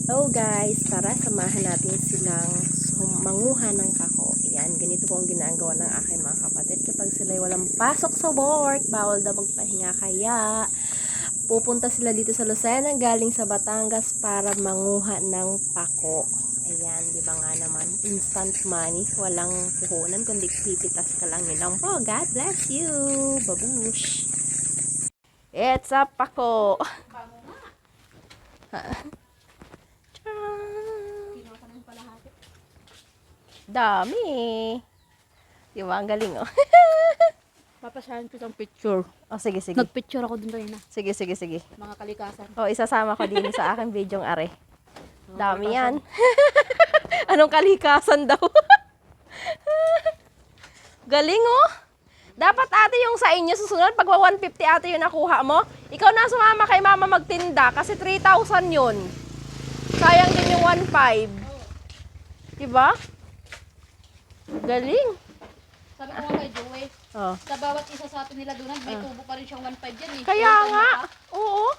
So guys, tara samahan natin silang manguha ng pako. Ayan, ganito po ang ginagawa ng aking mga kapatid kapag sila'y walang pasok sa work, bawal daw magpahinga, kaya pupunta sila dito sa Lucena galing sa Batangas para manguha ng pako. Ayan, di ba nga naman, instant money, walang puhunan kundi pipitas ka lang, yun lang po. God bless you, babush. It's a pako. Dami. Di ba? Ang galing, oh. Papasahan ko ng picture. Oh, sige, sige. Nagpicture ako dun rin na. Sige, sige, sige. Mga kalikasan. Oh, isasama ko din sa aking videong are. Dami yan. Anong kalikasan daw? Galing, oh. Dapat ate yung sa inyo susunod, pag 150 ate yung nakuha mo, ikaw na sumama kay mama magtinda kasi 3,000 yun. Sayang din yung 1,500. Diba? Galing. Sabi ko nga kay Joey, Oh. sa bawat isa sa atin nila doon, may tubo pa rin siyang 1.5 yan eh. Kaya nga. Oo.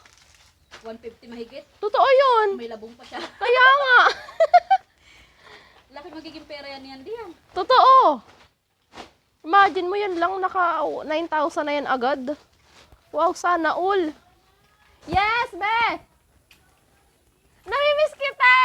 150 mahigit. Totoo yun. May labong pa siya. Kaya nga. Laki magiging pera yan diyan. Totoo. Imagine mo yun lang, naka 9,000 na yan agad. Wow, sana all. Yes, be! Namimiss kita!